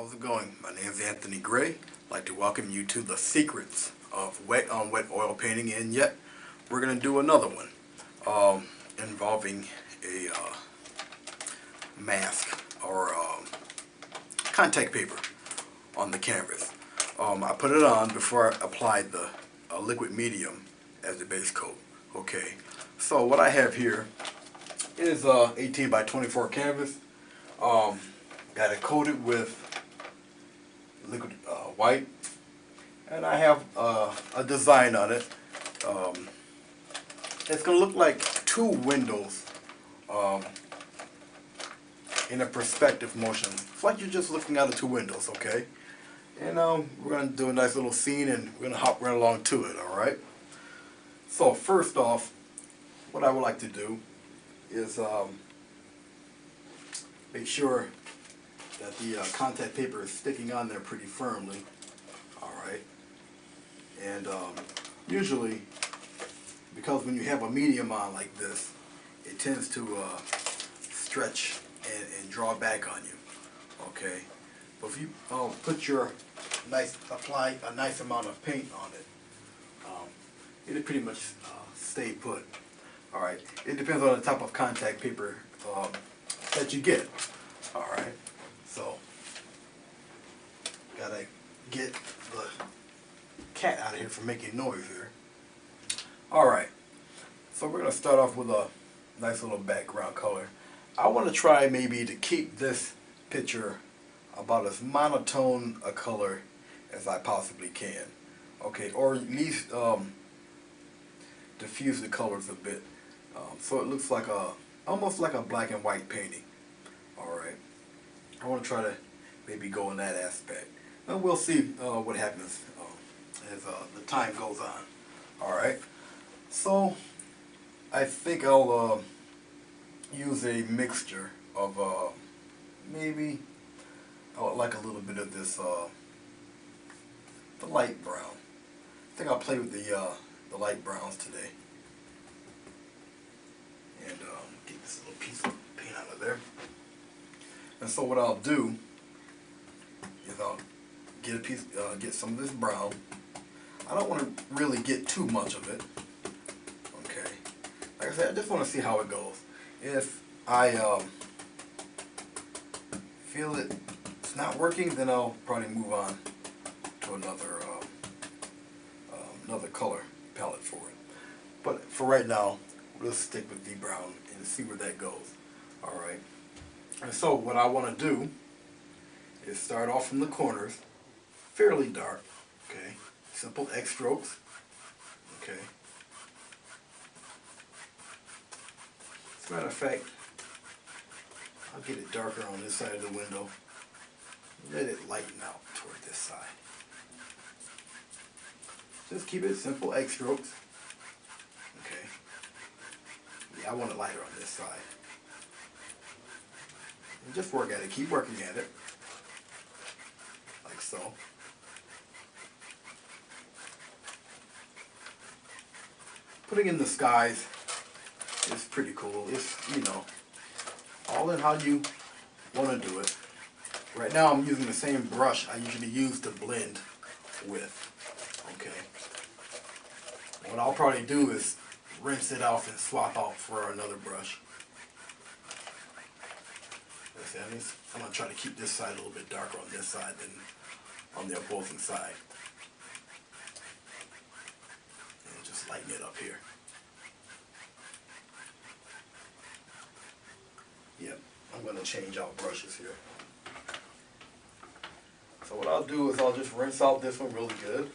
How's it going? My name is Anthony Gray. I'd like to welcome you to the secrets of wet on wet oil painting, and yet we're going to do another one involving a mask or contact paper on the canvas. I put it on before I applied the liquid medium as the base coat. Okay, so what I have here is 18 by 24 canvas. Got it coated with liquid white, and I have a design on it. It's going to look like two windows in a perspective motion. It's like you're just looking out of two windows, okay? And we're going to do a nice little scene, and we're going to hop right along to it, alright? So first off, what I would like to do is make sure that the contact paper is sticking on there pretty firmly. Alright. And usually, because when you have a medium on like this, it tends to stretch and draw back on you. Okay. But if you put your apply a nice amount of paint on it, it'll pretty much stay put. Alright. It depends on the type of contact paper that you get. Alright. So, gotta get the cat out of here from making noise here. Alright, so we're gonna start off with a nice little background color. I want to try maybe to keep this picture about as monotone a color as I possibly can. Okay, or at least diffuse the colors a bit. So it looks like almost like a black and white painting. Alright. I want to try to maybe go in that aspect. And we'll see what happens as the time goes on. Alright. So, I think I'll use a mixture of maybe I would like a little bit of this the light brown. I think I'll play with the light browns today. And get this little piece of paint out of there. And so what I'll do is I'll get get some of this brown. I don't want to really get too much of it. Okay. Like I said, I just want to see how it goes. If I feel it's not working, then I'll probably move on to another color palette for it. But for right now, we'll stick with the brown and see where that goes. All right. And so what I want to do is start off from the corners, fairly dark, okay, simple X strokes, okay. As a matter of fact, I'll get it darker on this side of the window, let it lighten out toward this side. Just keep it simple X strokes, okay. Yeah, I want it lighter on this side. And just work at it. Keep working at it. Like so. Putting in the skies is pretty cool. It's, you know, all in how you want to do it. Right now I'm using the same brush I usually use to blend with. Okay. What I'll probably do is rinse it off and swap out for another brush. I'm going to try to keep this side a little bit darker on this side than on the opposing side. And just lighten it up here. Yep, I'm going to change out brushes here. So what I'll do is I'll just rinse out this one really good.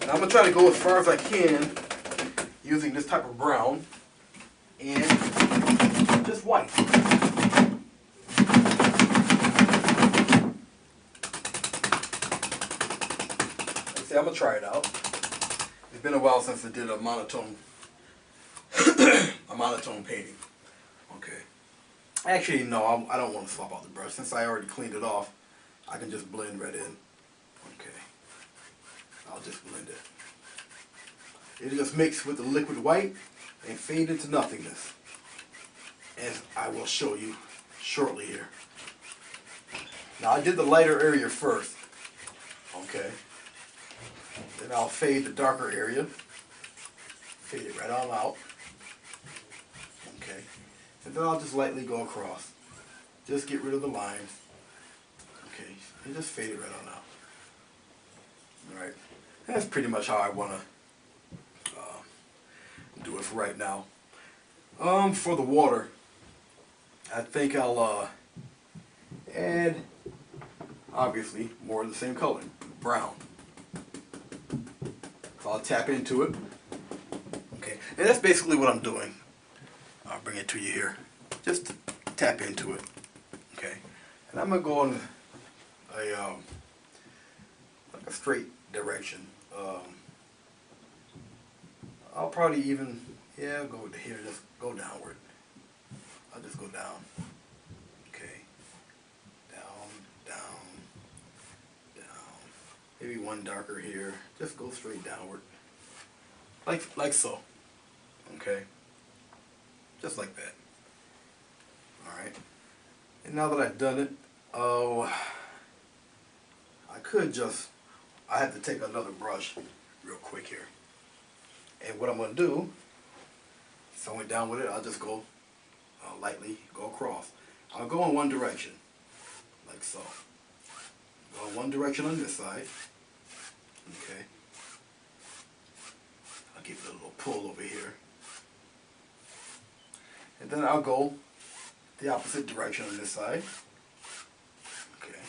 And I'm going to try to go as far as I can using this type of brown and just white. Let's see, I'm going to try it out. It's been a while since I did a monotone painting. Okay. Actually, no, I don't want to swap out the brush. Since I already cleaned it off, I can just blend right in. Okay. I'll just blend it. It'll just mix with the liquid white and fade into nothingness, as I will show you shortly here. Now I did the lighter area first, okay? Then I'll fade the darker area, fade it right on out, okay? And then I'll just lightly go across. Just get rid of the lines, okay? And just fade it right on out. All right, that's pretty much how I want to do it for right now. For the water, I think I'll add, obviously, more of the same color, brown. So I'll tap into it. Okay, and that's basically what I'm doing. I'll bring it to you here. Just tap into it. Okay, and I'm gonna go in like a straight direction. I'll probably even, yeah, I'll go to here. Just go downward. I'll just go down. Okay, down, down, down. Maybe one darker here. Just go straight downward, like so. Okay, just like that. All right. And now that I've done it, I could just, I have to take another brush real quick here. And what I'm going to do, so I went down with it, I'll just go lightly go across. I'll go in one direction, like so. Go in one direction on this side. Okay. I'll give it a little pull over here. And then I'll go the opposite direction on this side. Okay.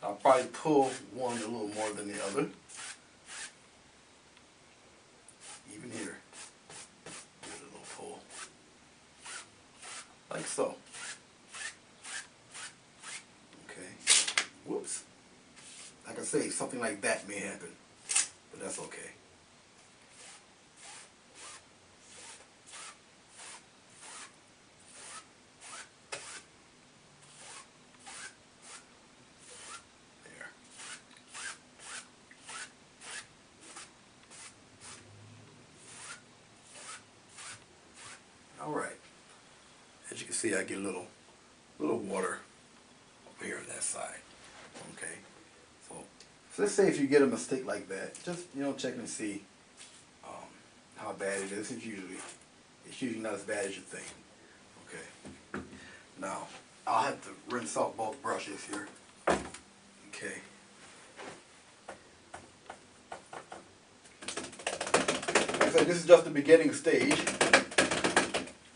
I'll probably pull one a little more than the other. Even here. Give it a little pull. Like so. Okay. Whoops. Like I say, something like that may happen. But that's okay. Alright, as you can see, I get a little water over here on that side. Okay, so let's say if you get a mistake like that, just check and see how bad it is. It's usually not as bad as you think. Okay, now I'll have to rinse out both brushes here. Okay. Like I said, this is just the beginning stage.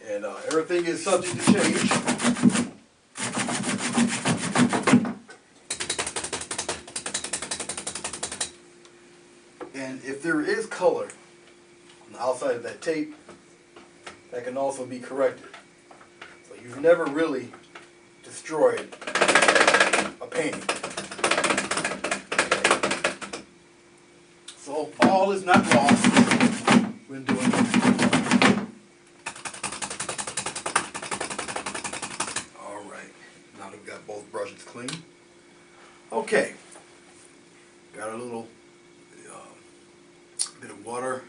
And everything is subject to change. And if there is color on the outside of that tape, that can also be corrected. So you've never really destroyed a painting. Okay. So all is not lost when doing it. Got both brushes clean. Okay, got a little bit of water.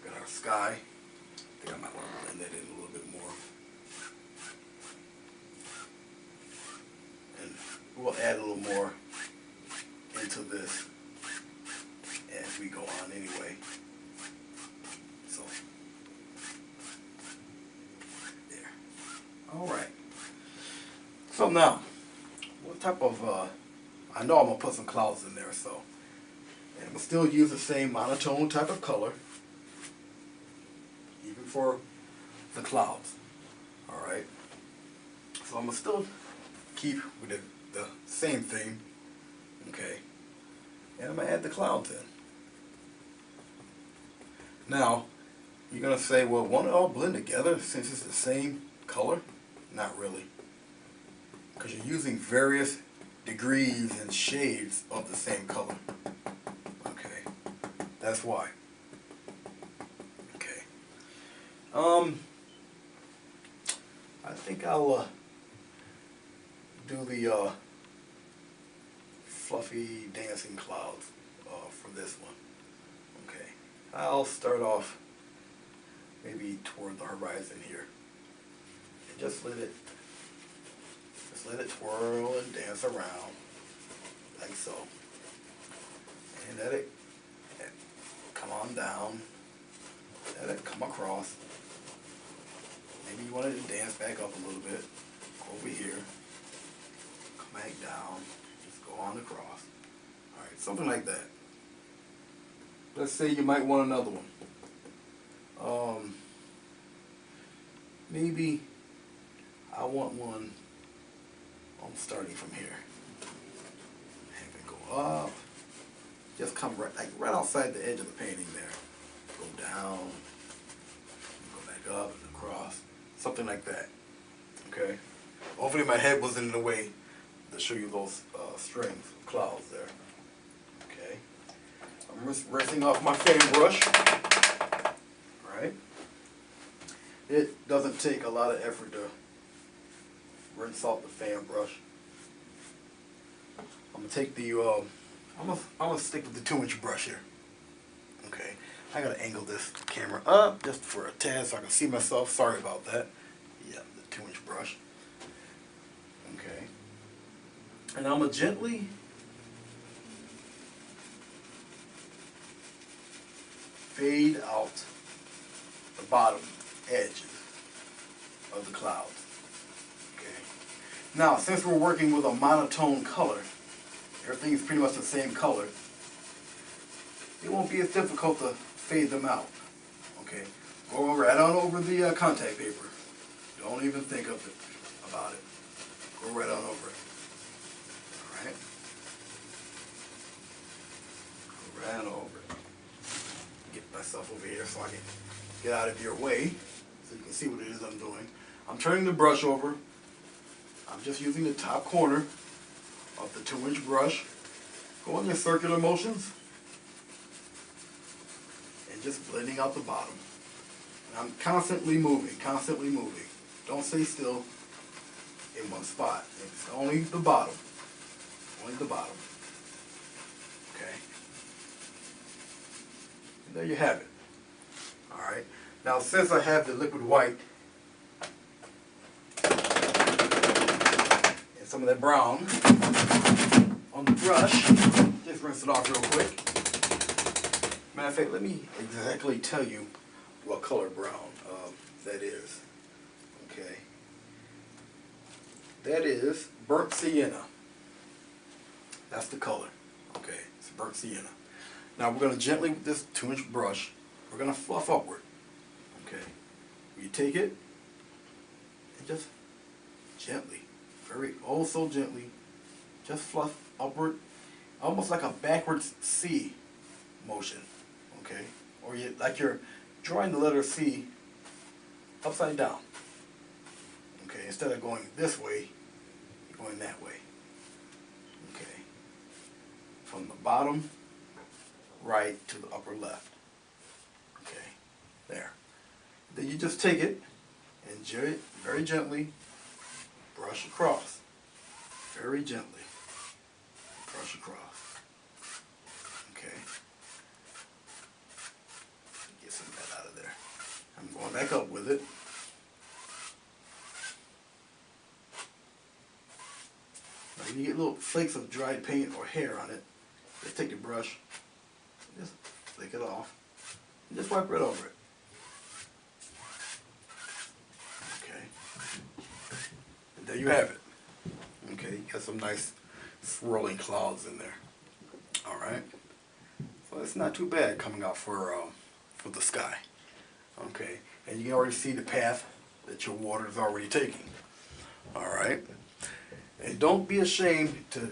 Got our sky. I think I might want to blend that in a little bit more. And we'll add a little more into this as we go on anyway. So, there. All right. So now, what type of, I know I'm going to put some clouds in there, so, and we'll still use the same monotone type of color, even for the clouds, alright? So I'm going to still keep with the same thing, okay, and I'm going to add the clouds in. Now, you're going to say, well, won't it all blend together since it's the same color? Not really. Because you're using various degrees and shades of the same color. Okay, that's why. Okay. I think I'll do the fluffy dancing clouds for this one. Okay, I'll start off maybe toward the horizon here and just let it let it twirl and dance around, like so. And let it come on down, let it come across. Maybe you want it to dance back up a little bit, over here, come back down, just go on across. Alright, something like that. Let's say you might want another one. Maybe I want one, I'm starting from here. Have it go up, just come right outside the edge of the painting there. Go down, go back up and across, something like that. Okay? Hopefully my head wasn't in the way to show you those strings, clouds there. Okay? I'm rinsing off my fan brush. Right? It doesn't take a lot of effort to rinse off the fan brush. I'm gonna take the I'm gonna stick with the 2-inch brush here. Okay, I gotta angle this camera up just for a tad so I can see myself. Sorry about that. Yeah, the 2-inch brush. Okay, and I'm gonna gently fade out the bottom edges of the clouds. Okay. Now, since we're working with a monotone color, everything is pretty much the same color, it won't be as difficult to fade them out. Okay. Go right on over the contact paper. Don't even think about it. Go right on over it. Alright? Go right on over it. Get myself over here so I can get out of your way so you can see what it is I'm doing. I'm turning the brush over. I'm just using the top corner of the 2-inch brush. Going in circular motions and just blending out the bottom. And I'm constantly moving, constantly moving. Don't stay still in one spot. It's only the bottom. Only the bottom. Okay. And there you have it. Alright. Now since I have the liquid white and some of that brown on the brush, just rinse it off real quick. Matter of fact, let me exactly tell you what color brown that is. Okay. That is burnt sienna. That's the color. Okay, it's burnt sienna. Now we're going to gently, with this 2-inch brush, we're going to fluff upward. Okay. You take it and just gently, oh so gently, just fluff upward, almost like a backwards C motion. Okay. Or like you're drawing the letter C upside down. Okay. Instead of going this way, you're going that way. Okay. From the bottom right to the upper left. Okay. There. Then you just take it and very gently brush across. Very gently brush across. Okay. Get some of that out of there. I'm going back up with it. Now you get little flakes of dried paint or hair on it. Just take the brush, just flick it off, and just wipe right over it. Okay. And there you have it. Okay, you got some nice swirling clouds in there. Alright. So it's not too bad coming out for the sky. Okay. And you can already see the path that your water is already taking. Alright. And don't be ashamed to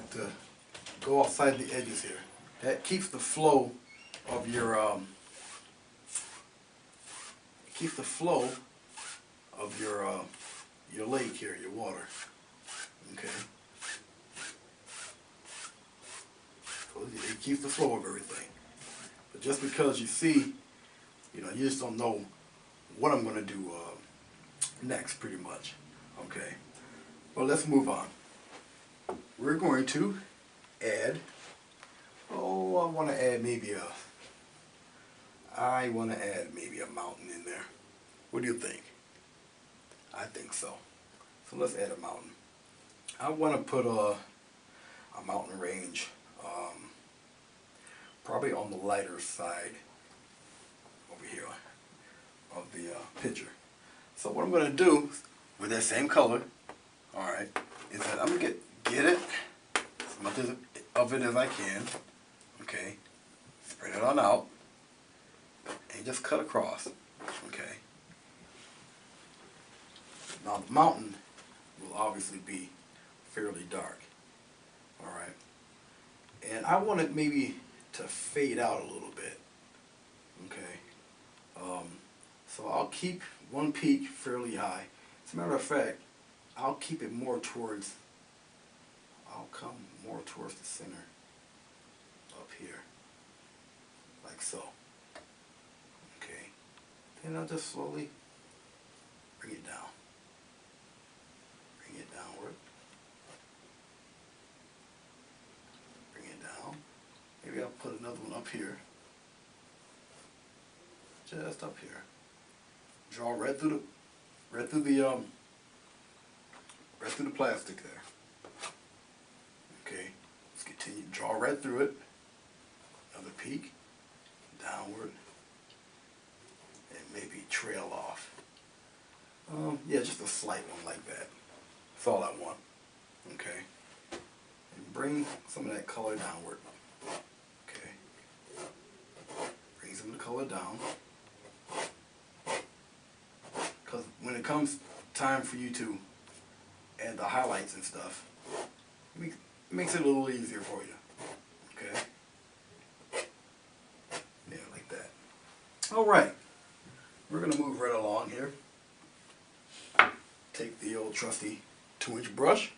go outside the edges here. That keeps the flow of your your lake here, your water. Okay. So it keeps the flow of everything. But just because you see, you just don't know what I'm going to do next, pretty much. Okay. Well, let's move on. We're going to add, I want to add maybe a mountain in there. What do you think? I think so. So let's add a mountain. I want to put a mountain range, probably on the lighter side over here of the picture. So what I'm going to do with that same color, all right, is that I'm going to get it as much of it as I can. Okay, spread it on out and just cut across. Okay. Now the mountain will obviously be fairly dark. All right, and I want it maybe to fade out a little bit. Okay, so I'll keep one peak fairly high. As a matter of fact, I'll keep it more towards. I'll come more towards the center up here, like so. Okay, then I'll just slowly bring it down. Bring it downward. Bring it down. Maybe I'll put another one up here. Just up here. Draw right through the plastic there. Okay, let's continue. Draw right through it. Another peak, downward, and maybe trail off. Yeah, just a slight one like that. That's all I want. Okay, and bring some of that color downward. Okay, bring some of the color down. Because when it comes time for you to add the highlights and stuff, it makes it a little easier for you. Okay? Yeah, like that. Alright. We're going to move right along here. Take the old trusty 2-inch brush.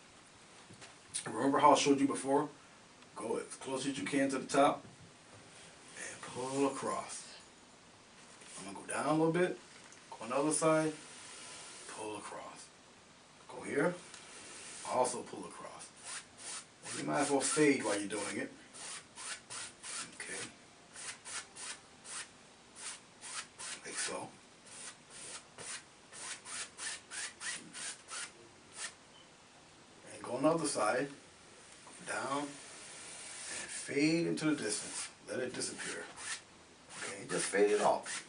Remember how I showed you before? Go as close as you can to the top and pull across. I'm going to go down a little bit. Go on the other side, pull across. Go here, also pull across. And you might as well fade while you're doing it. Okay. Like so. And go on the other side, down, and fade into the distance. Let it disappear. Okay, just fade it off.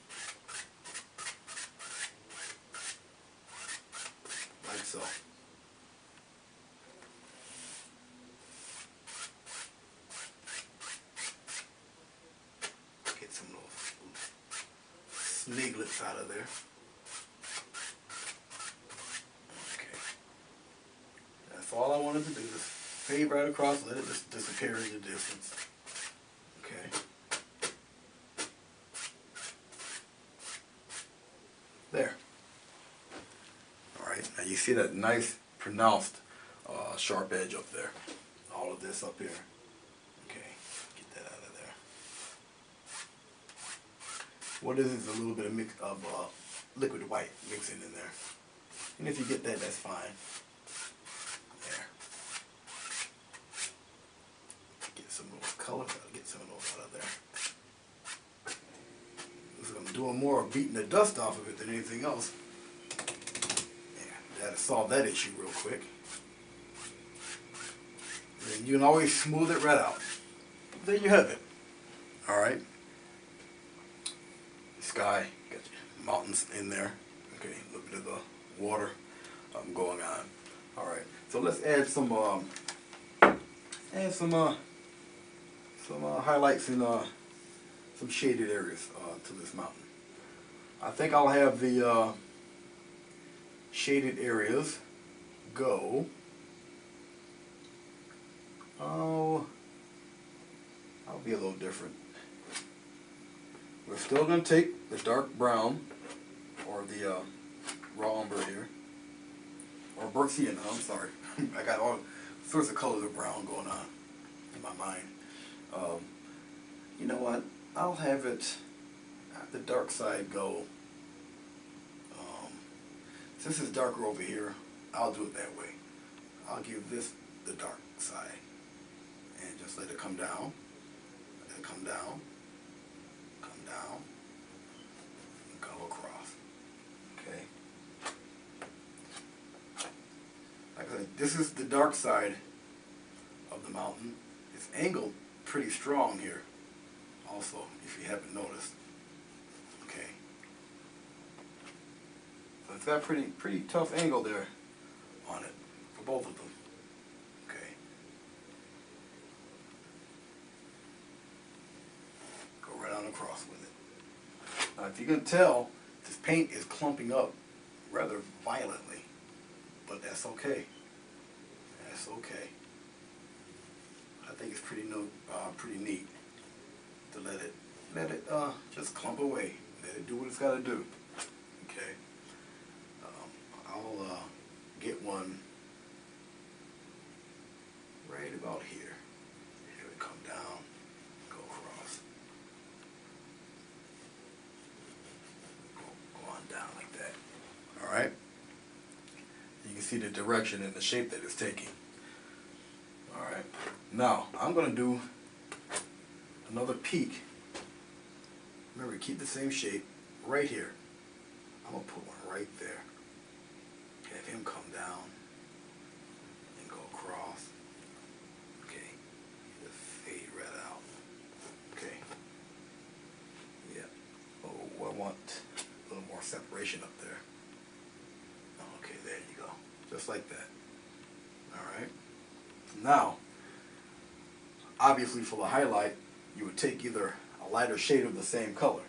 Like so. Get some of those sniglets out of there. Okay. That's all I wanted to do. Just fade right across, let it just disappear in the distance. Okay. There. Alright, now you see that nice pronounced sharp edge up there. All of this up here. Okay, get that out of there. What is a little bit of mix of liquid white mixing in there. And if you get that, that's fine. There. Get some of those colors out, get some of those out of there. This is going to do more of beating the dust off of it than anything else. That'll solve that issue real quick. And you can always smooth it right out. There you have it. Alright. The sky, got your mountains in there. Okay, a little bit of the water going on. Alright, so let's add some highlights and some shaded areas to this mountain. I think I'll have the shaded areas go. Oh, I'll be a little different. We're still going to take the dark brown or the raw umber here, or burnt sienna. I'm sorry. I got all sorts of colors of brown going on in my mind. You know what? I'll have it the dark side go. Since it's darker over here, I'll do it that way. I'll give this the dark side and just let it come down. Let it come down, and go across. Okay. Like I said, this is the dark side of the mountain. It's angled pretty strong here also, if you haven't noticed. Okay. So it's got a pretty tough angle there on it for both of them. Okay. Go right on across with it. Now if you can tell, this paint is clumping up rather violently, but that's okay. That's okay. I think it's pretty neat to let it just clump away. Let it do what it's got to do. Okay. I'll get one right about here. Here we come down, go across. Go on down like that. All right. You can see the direction and the shape that it's taking. All right. Now I'm going to do another peak. Remember, keep the same shape right here. I'm going to put one right there. Have him come down and go across. Okay. Just fade right out. Okay. Yeah. Oh, I want a little more separation up there. Okay, there you go. Just like that. All right. Now, obviously for the highlight, you would take either a lighter shade of the same color.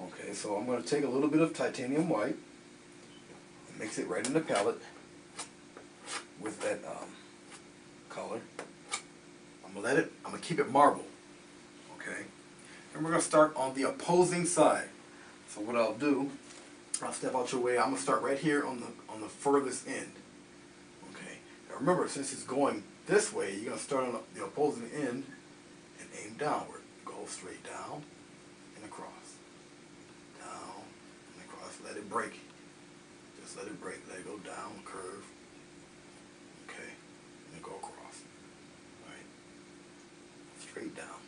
Okay, so I'm going to take a little bit of titanium white and mix it right in the palette with that color. I'm going to keep it marble. Okay, and we're going to start on the opposing side. So what I'll do, I'll step out your way. I'm going to start right here on the furthest end. Okay, now remember, since it's going this way, you're going to start on the opposing end and aim downward. Go straight down and across. Down and across. Let it break. Just let it break. Let it go down, curve. Okay. And then go across. Right? Straight down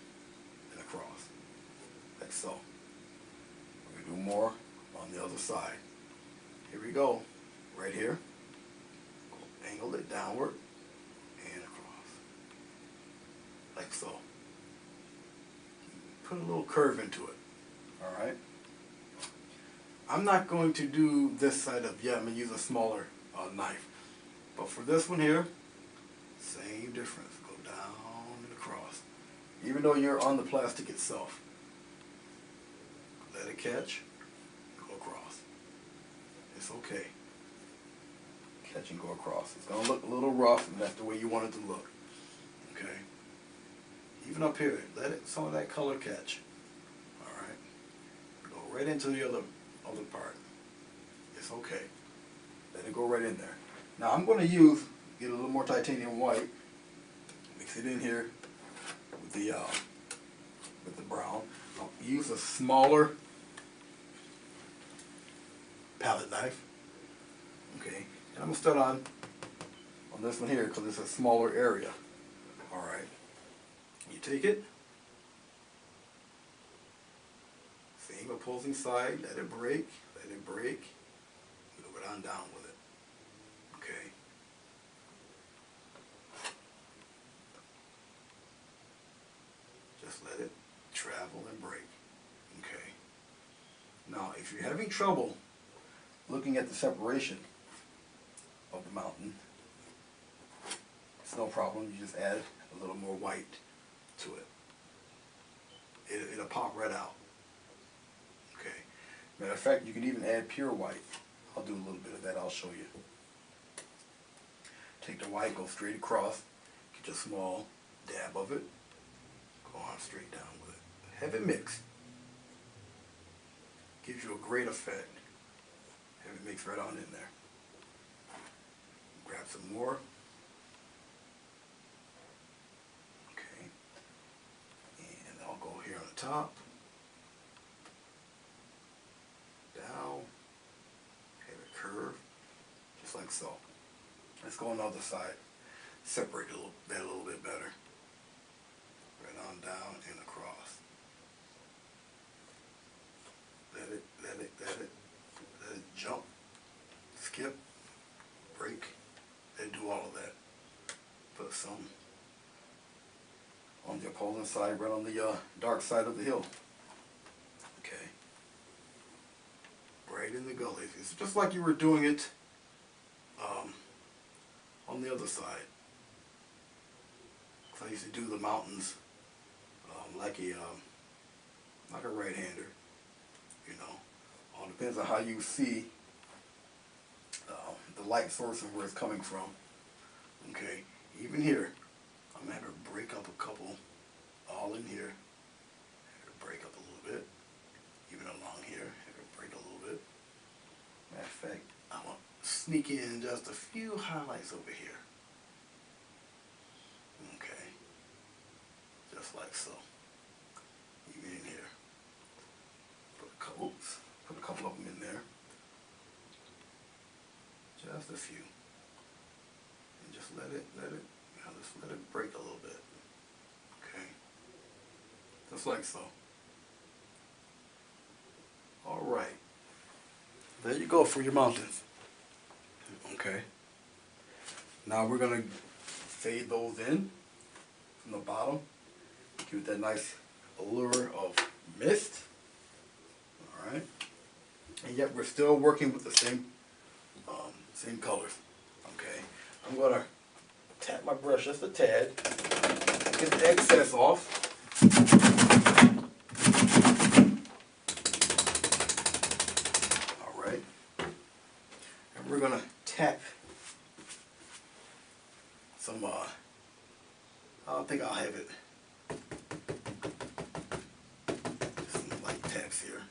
and across. Like so. We're going to do more on the other side. Here we go. Right here. Angle it downward and across. Like so. Put a little curve into it. Alright? I'm not going to do this side up yet. I'm going to use a smaller knife. But for this one here, same difference. Go down and across. Even though you're on the plastic itself. Let it catch. Go across. It's okay. Catch and go across. It's going to look a little rough, and that's the way you want it to look. Okay? Even up here, let it some of that color catch. All right, go right into the other part. It's okay. Let it go right in there. Now I'm going to get a little more titanium white, mix it in here with the brown. I'll use a smaller palette knife. Okay, and I'm gonna start on this one here because it's a smaller area. All right. You take it, same opposing side, let it break, you go on down with it, okay? Just let it travel and break, okay? Now, if you're having trouble looking at the separation of the mountain, it's no problem, you just add a little more white to it. It'll pop right out. Okay. Matter of fact, you can even add pure white. I'll do a little bit of that. I'll show you. Take the white, go straight across, get your small dab of it, go on straight down with it. Have it mix. Gives you a great effect. Have it mix right on in there. Grab some more. Top, down, have it curve, just like so. Let's go on the other side. Separate that a little bit better. Right on down and across. Let it jump, skip, break, and do all of that. on the opposing side, right on the dark side of the hill. Okay. Right in the gully. It's just like you were doing it on the other side. So I used to do the mountains like a right-hander. You know, all depends on how you see the light source and where it's coming from. Okay, even here, I'm gonna have to break up a couple, all in here. Have to break up a little bit, even along here. Have to break a little bit. Matter of fact, I want to sneak in just a few highlights over here. Okay, just like so. Even in here, put a couple of them in there. Just a few. And just let it break a little bit. Okay. Just like so. Alright. There you go for your mountains. Okay. Now we're going to fade those in from the bottom. Give it that nice allure of mist. Alright. And yet we're still working with the same colors. Okay, I'm gonna tap my brush just a tad, get the excess off. All right, and we're gonna tap some. I think I'll have it. Just some light taps here.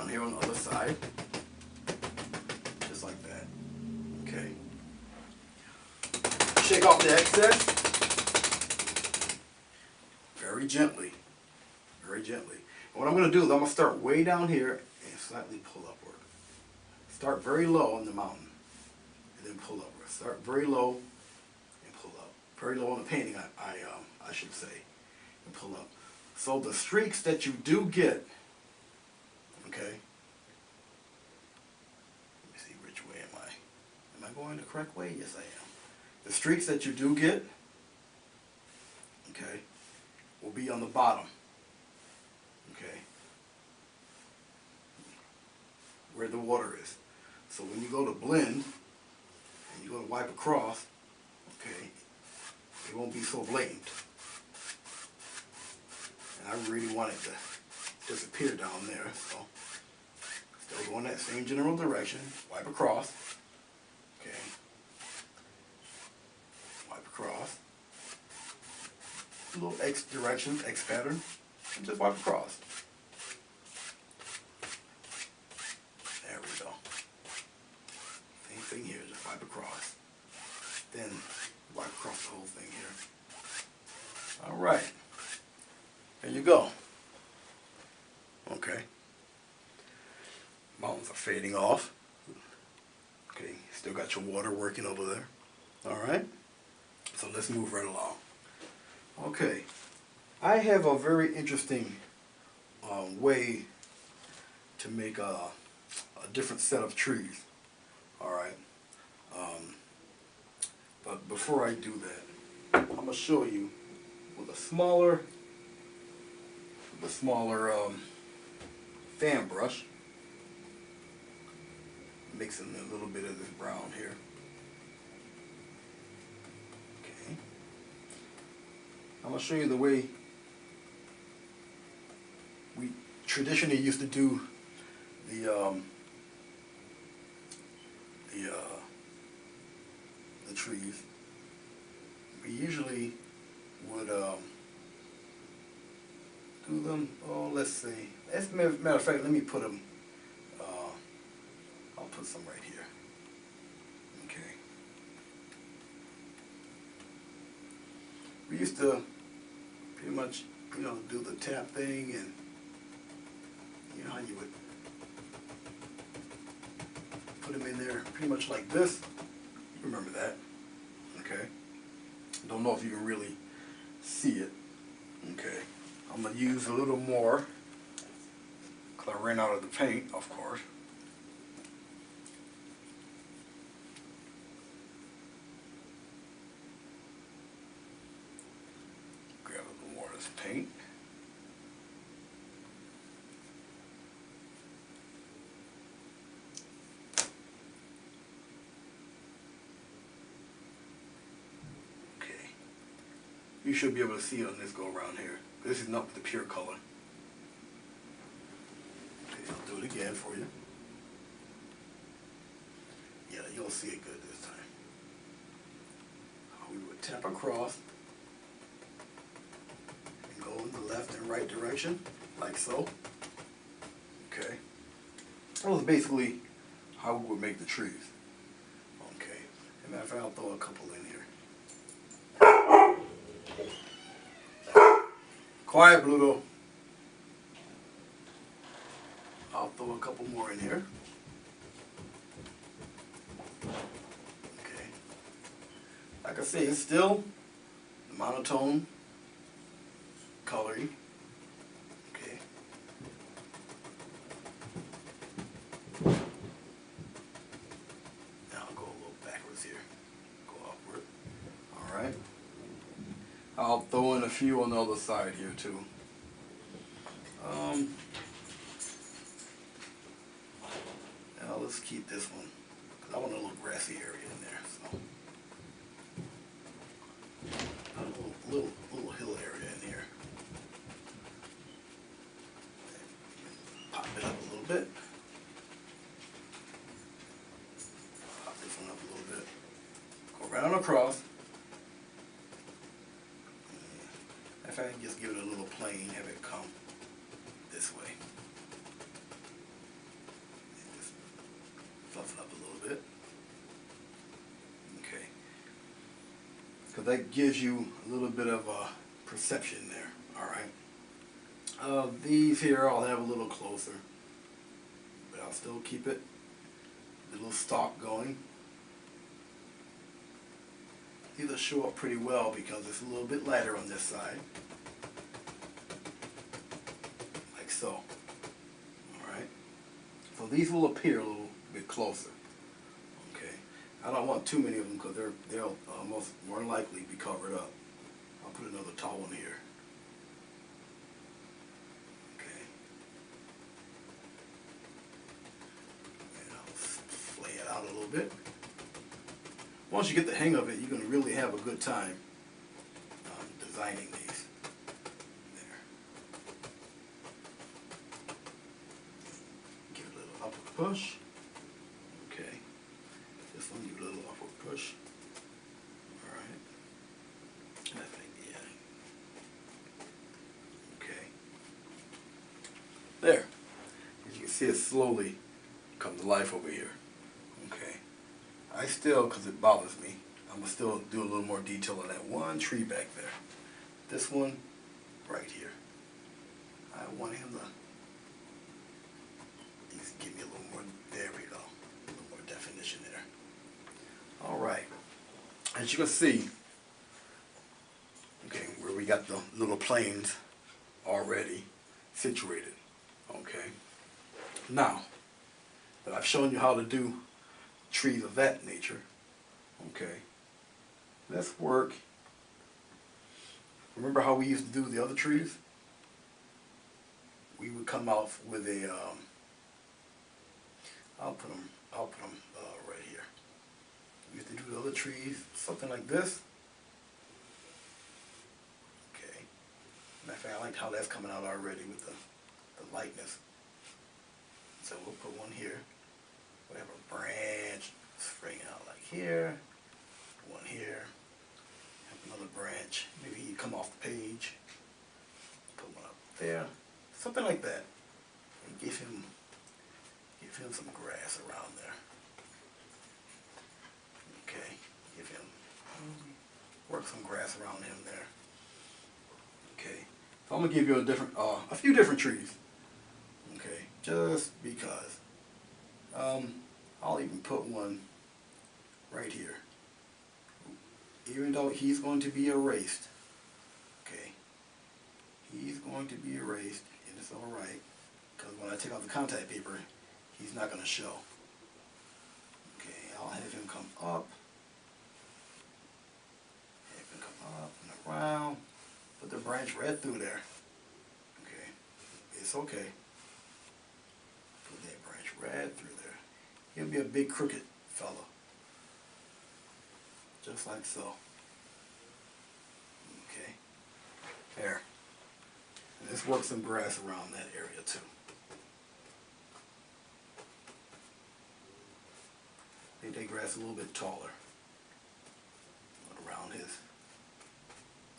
Here on the other side, just like that. Okay. Shake off the excess very gently, very gently. And what I'm going to do is I'm going to start way down here and slightly pull upward. Start very low on the mountain and then pull upward. Start very low and pull up. Very low on the painting, I should say, and pull up. So the streaks that you do get. Okay. Let me see, which way am I? Am I going the correct way? Yes, I am. The streaks that you do get, okay, will be on the bottom. Okay. Where the water is. So when you go to blend, and you go to wipe across, okay, it won't be so blatant. And I really want it to disappear down there, so still going that same general direction. Wipe across. Okay. Wipe across. A little X direction, X pattern, and just wipe across. There we go. Same thing here, just wipe across. Then wipe across the whole thing here. Alright. There you go. Okay. Mountains are fading off. Okay, still got your water working over there. Alright. So let's move right along. Okay. I have a very interesting way to make a different set of trees. Alright. But before I do that, I'm going to show you with a smaller fan brush, mixing a little bit of this brown here. Okay. I'm going to show you the way we traditionally used to do the trees. We usually would do them, oh, let's see. As a matter of fact, let me put them, I'll put some right here. Okay. We used to pretty much, do the tap thing, and you know how you would put them in there pretty much like this. You remember that, okay? Don't know if you can really see it. Okay, I'm gonna use a little more because I ran out of the paint, of course. Grab a little more of this paint. You should be able to see it on this go around here. This is not the pure color. Okay, I'll do it again for you. Yeah, you'll see it good this time. We would tap across and go in the left and right direction, like so. Okay. That was basically how we would make the trees. Okay. As a matter of fact, I'll throw a couple in here. Quiet, Bluto. I'll throw a couple more in here. Okay. Like I say, it's still monotone coloring. Okay. Now I'll go a little backwards here. Go upward. All right. I'll throw in a few on the other side here too. Now let's keep this one, because I want a little grassy area in there. So a little hill area in here. Pop it up a little bit. Pop this one up a little bit. Go around across. If I can just give it a little plane, have it come this way. And just fluff it up a little bit. Okay. Because that gives you a little bit of a perception there. Alright. These here I'll have a little closer. But I'll still keep it a little stalk going. These will show up pretty well because it's a little bit lighter on this side. Like so. Alright. So these will appear a little bit closer. Okay. I don't want too many of them because they'll most more than likely be covered up. I'll put another tall one here. Okay. And I'll flay it out a little bit. Once you get the hang of it, you're going to really have a good time designing these. There. Give it a little upward push. Okay. This one, give it a little upward push. Alright. I think, yeah. Okay. There. As you can see, it slowly comes to life over here. Okay. I still, because it bothers me, I'm going to still do a little more detail on that one tree back there. This one right here. I want him to at least give me a little more, there we go, a little more definition there. Alright, as you can see, okay, where we got the little planes already situated, okay. Now, that I've shown you how to do trees of that nature. Okay. Let's work. Remember how we used to do the other trees? We would come out with a I'll put them right here. We used to do the other trees, something like this. Okay. Matter of fact, I like how that's coming out already with the lightness. So we'll put one here. We have a branch springing out like here, one here, have another branch, maybe you come off the page, put one up there, something like that, and give him some grass around there. Okay, give him, work some grass around him there. Okay, so I'm gonna give you a few different trees. Okay, just because. I'll even put one right here even though he's going to be erased, okay, he's going to be erased, and it's alright, because when I take off the contact paper, he's not going to show. Okay, I'll have him come up, and around, put the branch right through there. Okay, it's okay. Put that branch right through there. He'll be a big crooked fella. Just like so. Okay, there. And let's work some grass around that area too. Make that grass a little bit taller. Around his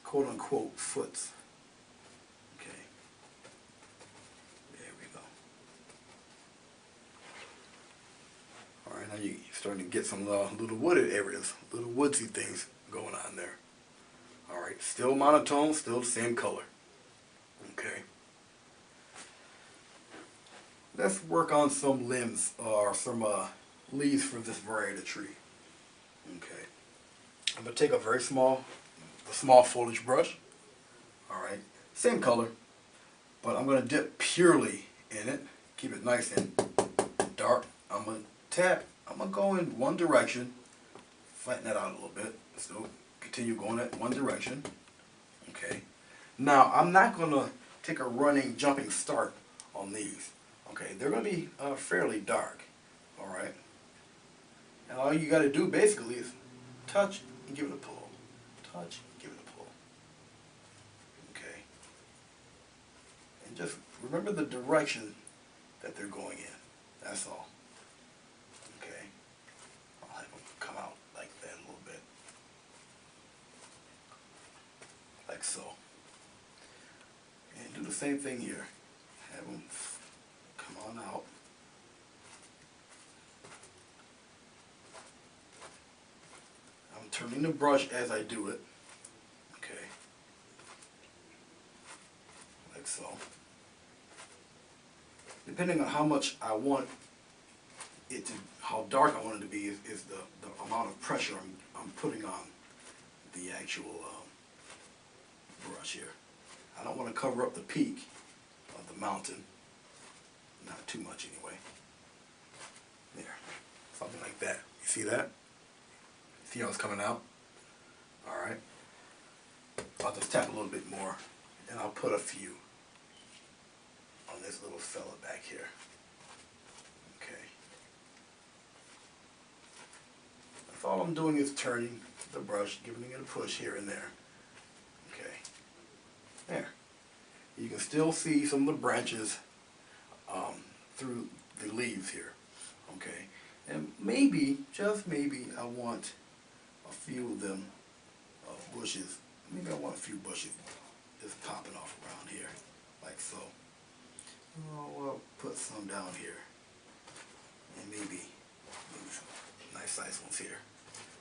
quote-unquote foots. Okay. There we go. Alright, now you're starting to get some little wooded areas, little woodsy things going on there. Alright, still monotone, still the same color. Okay. Let's work on some limbs or some leaves for this variety of tree. Okay. I'm going to take a small foliage brush. Alright, same color, but I'm going to dip purely in it. Keep it nice and dark. I'm going to tap. I'm going to go in one direction. Flatten that out a little bit. So continue going in one direction. Okay. Now, I'm not going to take a running, jumping start on these. Okay, they're going to be fairly dark. Alright. And all you got to do basically is touch and give it a pull. Touch, give it a pull. Okay. And just remember the direction that they're going in. That's all. Okay. I'll have them come out like that a little bit. Like so. And do the same thing here. Have them come on out. Turning the brush as I do it. Okay. Like so. Depending on how much I want it to, how dark I want it to be is the amount of pressure I'm putting on the actual brush here. I don't want to cover up the peak of the mountain. Not too much anyway. There. Something like that. You see that? See how it's coming out? Alright. I'll just tap a little bit more and I'll put a few on this little fella back here. Okay. That's all I'm doing is turning the brush, giving it a push here and there. Okay. There. You can still see some of the branches through the leaves here. Okay. And maybe, just maybe, I want a few of them bushes. Maybe I want a few bushes just popping off around here, like so. Oh, well, put some down here, and maybe some nice size ones here.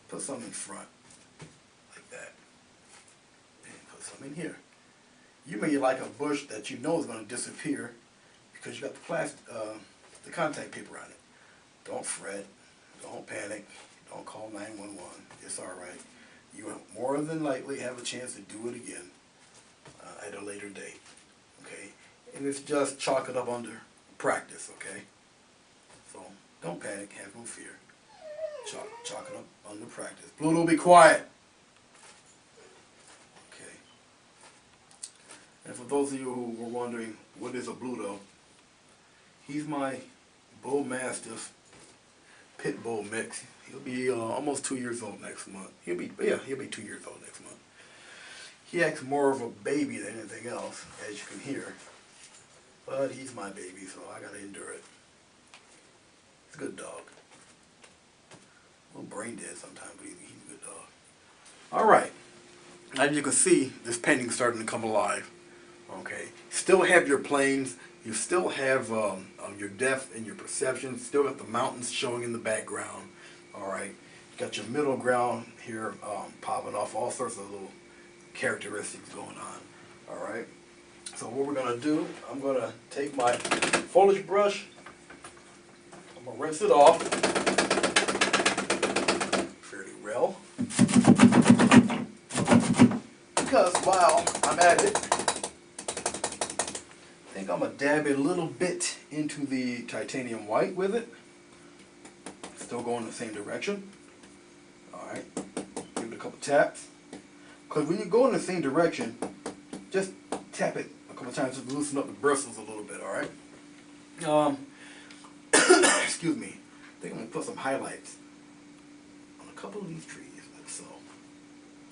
Put some in front, like that, and put some in here. You may like a bush that you know is going to disappear because you got the contact paper on it. Don't fret, don't panic. Don't call 911. It's all right. You will more than likely have a chance to do it again at a later date. Okay? And it's just chalk it up under practice. Okay? So don't panic. Have no fear. Chalk it up under practice. Pluto, be quiet. Okay. And for those of you who were wondering what is a Bluto, he's my bull mastiff pit bull mix. He'll be almost 2 years old next month. He'll be 2 years old next month. He acts more of a baby than anything else, as you can hear. But he's my baby, so I gotta endure it. He's a good dog. A little brain dead sometimes, but he's a good dog. Alright. As you can see, this painting's starting to come alive. Okay. Still have your planes. You still have your depth and your perception. Still got the mountains showing in the background. Alright. Got your middle ground here popping off. All sorts of little characteristics going on. Alright. So what we're going to do, I'm going to take my foliage brush. I'm going to rinse it off fairly well. because while I'm at it, I think I'm going to dab it a little bit into the titanium white with it. Still going the same direction. Alright, give it a couple taps. Because when you go in the same direction, just tap it a couple times to loosen up the bristles a little bit, alright? Excuse me. I think I'm going to put some highlights on a couple of these trees, like so.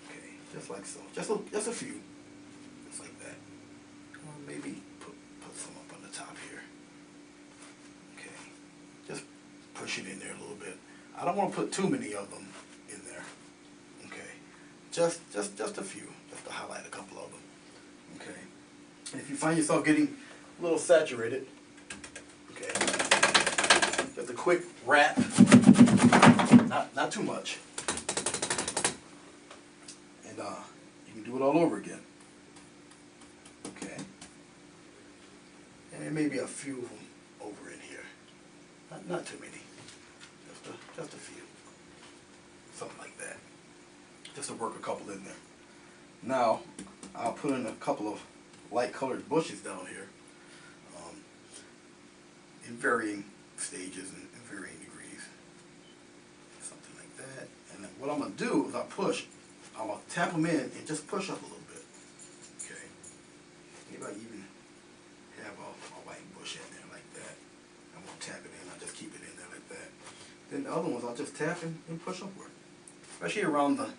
Okay, just like so. Just a few. Just like that. Or maybe put some up on the top here. Okay, just push it in there a little bit. I don't want to put too many of them in there. Okay, just a few, just to highlight a couple of them. Okay, and if you find yourself getting a little saturated, okay, just a quick wrap, not too much, and you can do it all over again. Okay, and there may be a few of them over in here, not too many. Just a few. Something like that. Just to work a couple in there. Now, I'll put in a couple of light colored bushes down here. In varying stages and in varying degrees. Something like that. And then what I'm going to do is I'm going to tap them in and just push up a little bit. Okay. Maybe I even have a white bush in there like that. I won't tap it in, I'll just keep it in there like that. Then the other ones I'll just tap and push upward. Especially around the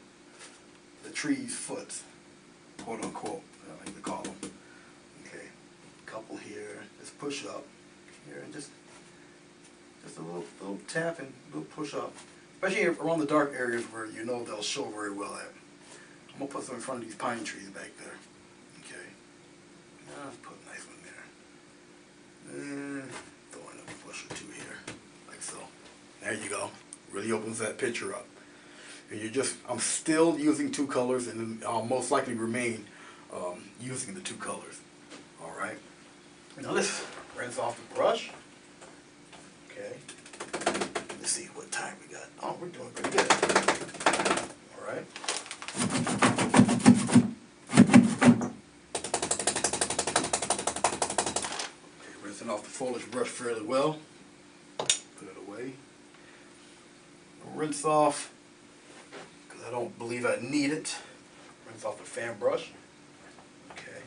tree's foot, quote unquote, I like to call them. Okay, couple here, just push up here and just a little tap and a little push up. Especially around the dark areas where you know they'll show very well at. I'm gonna put some in front of these pine trees back there. Okay, now let's put a nice one there. And throw in a bush or two here, like so. There you go. Really opens that picture up. And I'm still using two colors, and I'll most likely remain using the two colors. Alright. Now let's rinse off the brush. Okay. Let's see what time we got. Oh, we're doing pretty good. Alright. Okay, rinsing off the foliage brush fairly well. Put it away. Rinse off, because I don't believe I need it. Rinse off the fan brush. Okay.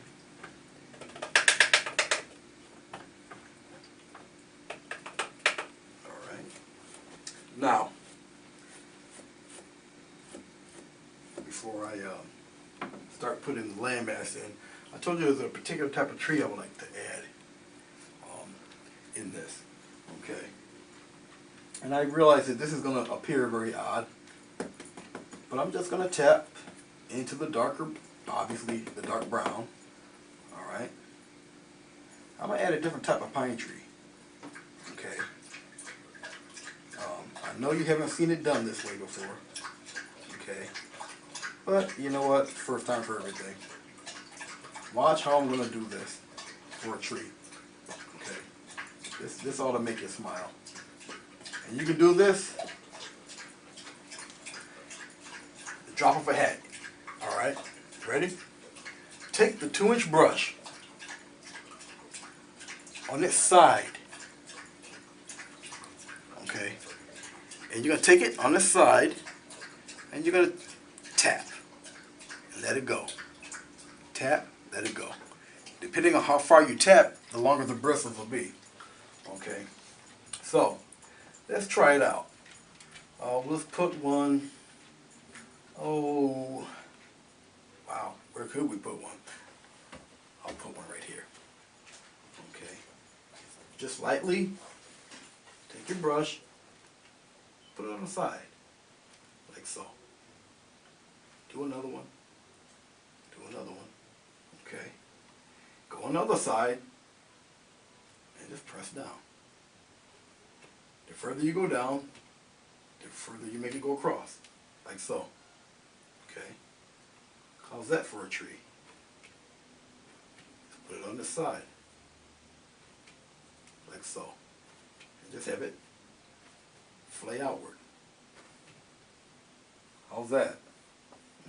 Alright. Now, before I start putting the landmass in, I told you there's a particular type of tree I would like to add in this. Okay. And I realize that this is going to appear very odd, but I'm just going to tap into the darker, obviously the dark brown. Alright. I'm going to add a different type of pine tree. Okay. I know you haven't seen it done this way before. Okay. But you know what? First time for everything. Watch how I'm going to do this for a tree. Okay. This ought to make you smile. And you can do this the drop of a hat. Alright, ready? Take the 2-inch brush on this side. Okay. And you're going to take it on this side and you're going to tap and let it go. Tap, let it go. Depending on how far you tap, the longer the bristles will be. Okay. So, let's try it out. Let's put one. Oh, wow. Where could we put one? I'll put one right here. Okay. Just lightly take your brush, put it on the side, like so. Do another one. Do another one. Okay. Go on the other side and just press down. The further you go down, the further you make it go across, like so. Okay. How's that for a tree? Put it on this side, like so. And just have it flay outward. How's that?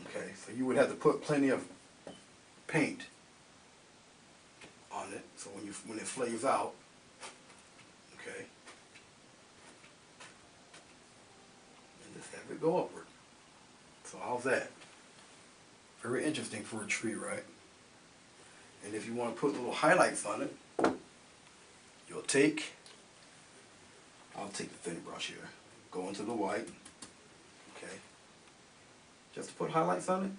Okay, so you would have to put plenty of paint on it, so when it flays out, okay, and just have it go upward. So how's that? Very interesting for a tree, right? And if you want to put little highlights on it, you'll I'll take the thin brush here, go into the white, okay, just to put highlights on it,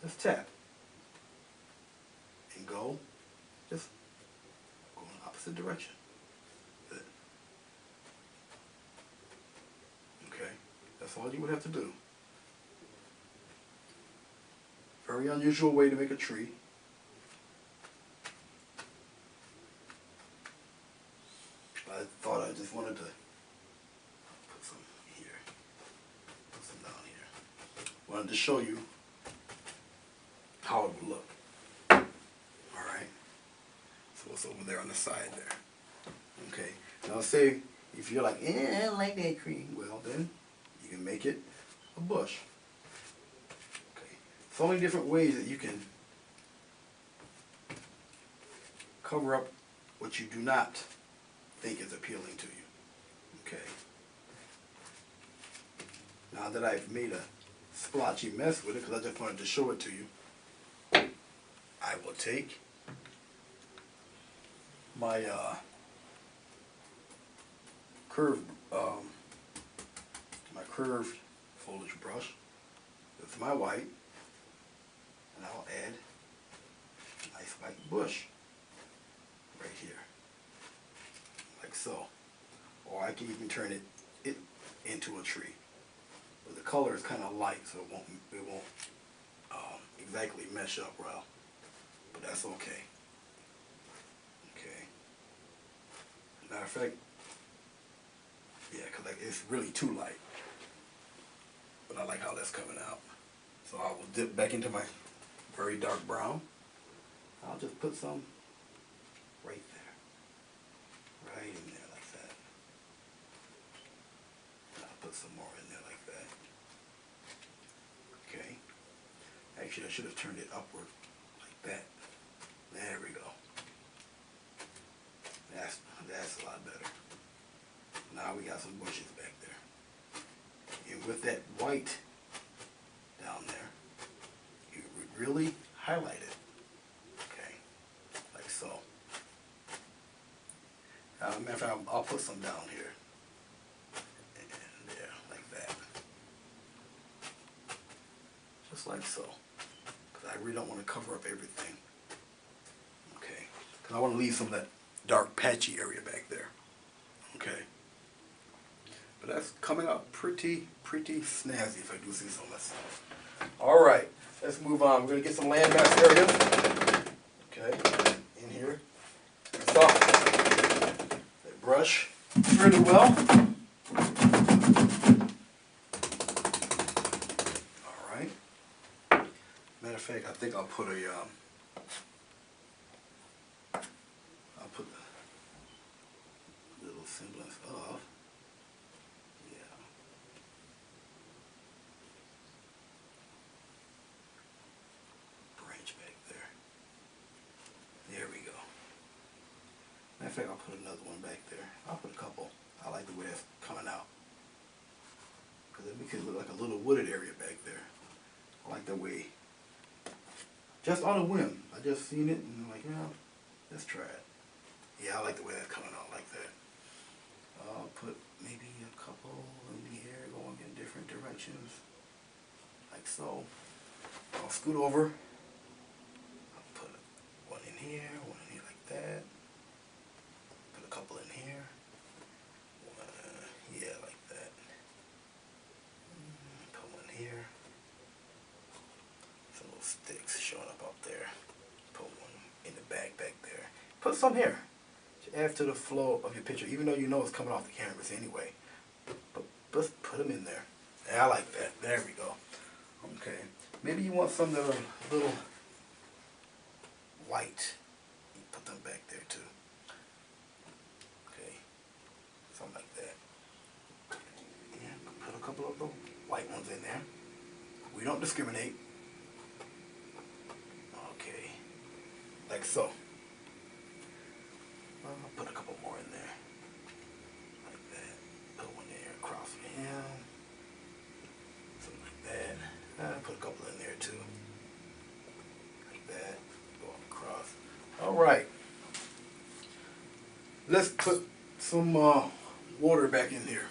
just tap, and just go in the opposite direction. Good. Okay, that's all you would have to do. Very unusual way to make a tree. I thought I just wanted to put some here, put some down here. Wanted to show you how it would look. Alright, so what's over there on the side there? Okay, now say if you're like, I don't like that tree, well then you can make it a bush. Okay, so many different ways that you can cover up what you do not think is appealing to you. Okay. Now that I've made a splotchy mess with it, because I just wanted to show it to you, I will take my curved foliage brush with my white, and I'll add a nice white bush right here, like so. Or I can even turn it into a tree. But the color is kind of light, so it won't exactly mesh up well. But that's okay. Okay. Matter of fact, yeah, because it's really too light. But I like how that's coming out. So I will dip back into my very dark brown. I'll just put some right there. Right in there like that. And I'll put some more in there like that. Okay. Actually, I should have turned it upward like that. There we go. That's a lot better. Now we got some bushes back there. And with that white down there, you would really highlight it. Okay, like so. Matter of fact, I'll put some down here. And there, like that. Just like so. Because I really don't want to cover up everything. Okay, because I want to leave some of that dark patchy area back there. Okay. But that's coming out pretty snazzy if I do see so myself. Alright, let's move on. We're going to get some landmass areas. Okay, in here. So, that brush pretty well. Alright. Matter of fact, I think I'll put I'll put the little semblance of, yeah, branch back there. There we go. Matter of fact, I'll put another one back there. I'll put a couple. I like the way that's coming out, because it makes it look like a little wooded area back there. I like the way, just on a whim, I just seen it and I'm like, yeah, let's try it. Yeah, I like the way that's coming out like that. I'll put maybe a couple in the air going in different directions, like so. I'll scoot over. I'll put one in here like that. Put a couple in here. One, yeah, like that. Put one here. Some little sticks showing up there. Put one in the back there. Put some here. Add to the flow of your picture, even though you know it's coming off the canvas anyway. But just put them in there. Yeah, I like that. There we go. Okay. Maybe you want some that are a little white. You put them back there too. Okay. Something like that. Yeah, put a couple of the white ones in there. We don't discriminate. like so. I'll put a couple more in there, like that. Put one there across from him, something like that. I'll put a couple in there too, like that. Go across. All right. Let's put some water back in here.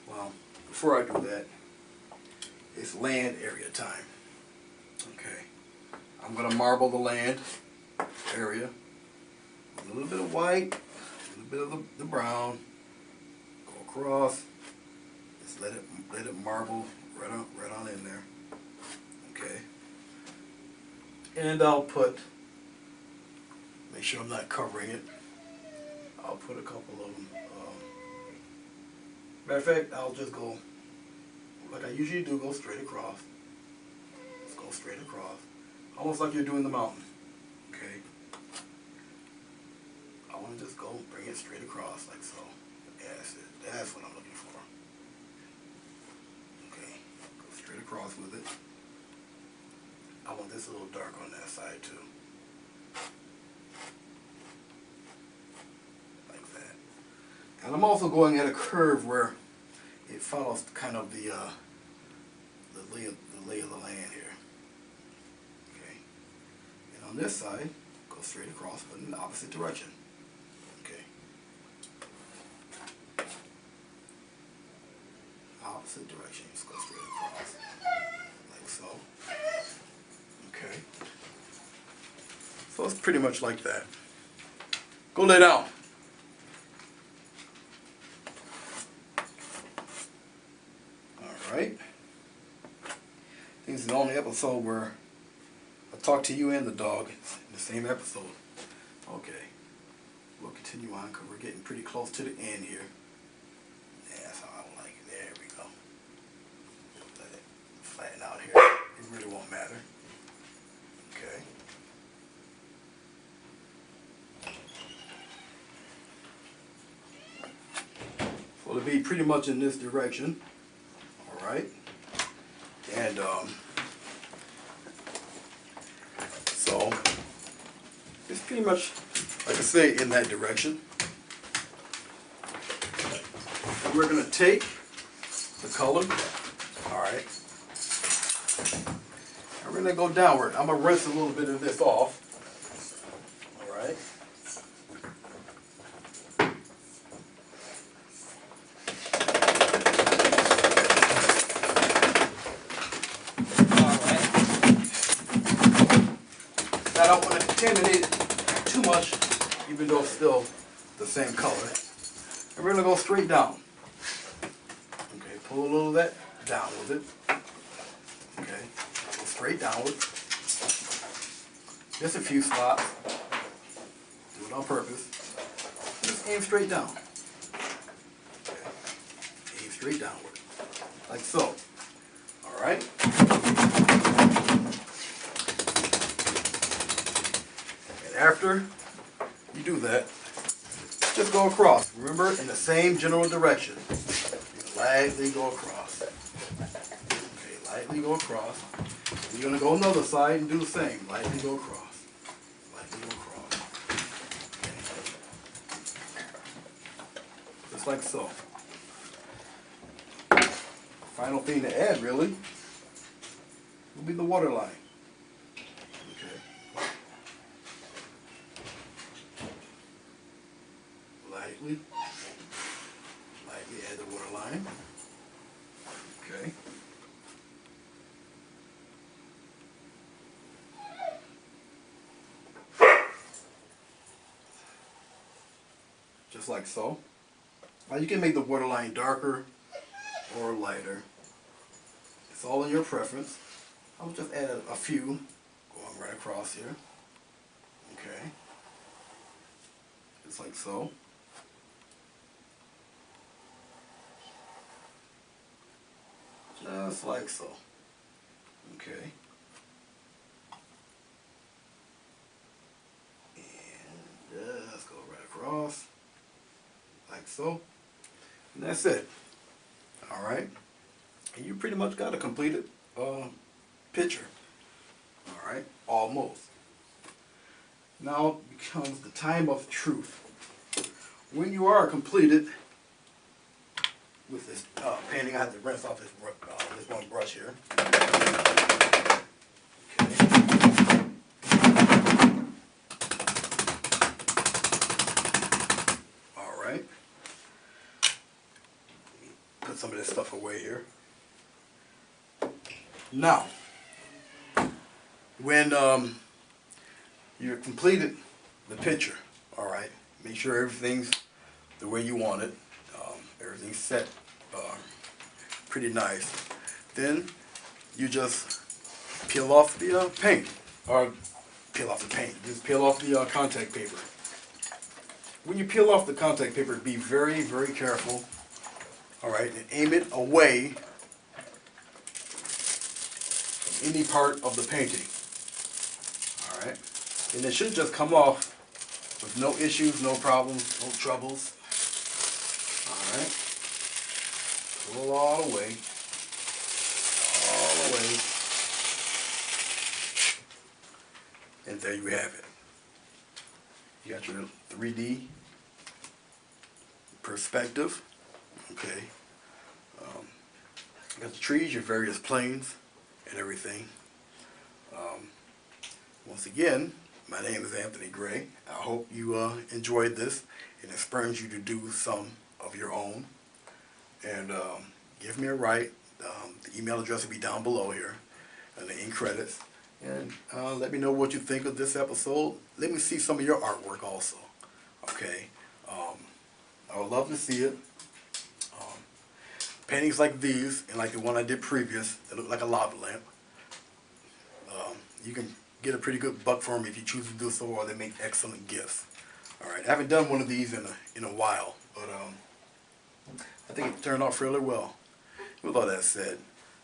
Well, before I do that, it's land area time. Okay, I'm gonna marble the land area. A little bit of white, a little bit of the brown. Go across. Just let it marble right on in there. Okay. And I'll make sure I'm not covering it. I'll put a couple of them. Matter of fact, I'll just go like I usually do. Go straight across. Just go straight across, almost like you're doing the mountain. Okay. I want to just go bring it straight across like so. That's it. That's what I'm looking for. Okay. Go straight across with it. I want this a little dark on that side too. Like that. And I'm also going at a curve where it follows kind of the lay of the land here. Okay. And on this side, go straight across, but in the opposite direction. Okay. Opposite direction, just go straight across. Like so. Okay. So it's pretty much like that. Go lay down. Alright. This is the only episode where I talk to you and the dog in the same episode. Okay. We'll continue on because we're getting pretty close to the end here. Yeah, that's how I like it. There we go. Let it flatten out here. It really won't matter. Okay. So it'll be pretty much in this direction. Alright. And so it's pretty much, like I say, in that direction. And we're going to take the color, alright, and we're going to go downward. I'm going to rinse a little bit of this off, alright. I don't want to contaminate it too much, even though it's still the same color. And we're going to go straight down. Okay, pull a little of that down with it. Okay, go straight downward. Just a few spots. Do it on purpose. Just aim straight down. Okay, aim straight downward. Like so. Alright? After you do that, just go across. Remember, in the same general direction. Lightly go across. Okay, lightly go across. You're going to go on the other side and do the same. Lightly go across. Lightly go across. Okay. Just like so. Final thing to add, really, will be the water line. Lightly add the water line. Okay. Just like so. Now you can make the water line darker or lighter. It's all in your preference. I'll just add a few going right across here. Okay. Just like so. Just like so. Okay. And just go right across. Like so. And that's it. Alright. And you pretty much got a completed picture. Alright. Almost. Now comes the time of truth. When you are completed with this painting, I have to rinse off this one brush here. All right. Put some of this stuff away here. Now, when you've completed the picture, all right, make sure everything's the way you want it. Everything's set pretty nice. Then you just peel off the paint, or just peel off the contact paper. When you peel off the contact paper, be very, very careful, all right, and aim it away from any part of the painting, all right, and it should just come off with no issues, no problems, no troubles. All right, pull all the way, and there you have it. You got your 3D perspective, okay. You got the trees, your various planes, and everything. Once again, my name is Anthony Gray. I hope you enjoyed this and it spurs you to do some of your own. And give me a write. The email address will be down below here in the end credits. And let me know what you think of this episode. Let me see some of your artwork also. Okay. I would love to see it. Paintings like these, and like the one I did previous, that look like a lava lamp. You can get a pretty good buck for them if you choose to do so, or they make excellent gifts. All right, I haven't done one of these in a while, but I think it turned out fairly well. With all that said,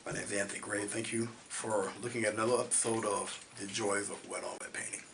my name is Anthony Gray. Thank you for looking at another episode of The Joys of Wet on Wet Painting.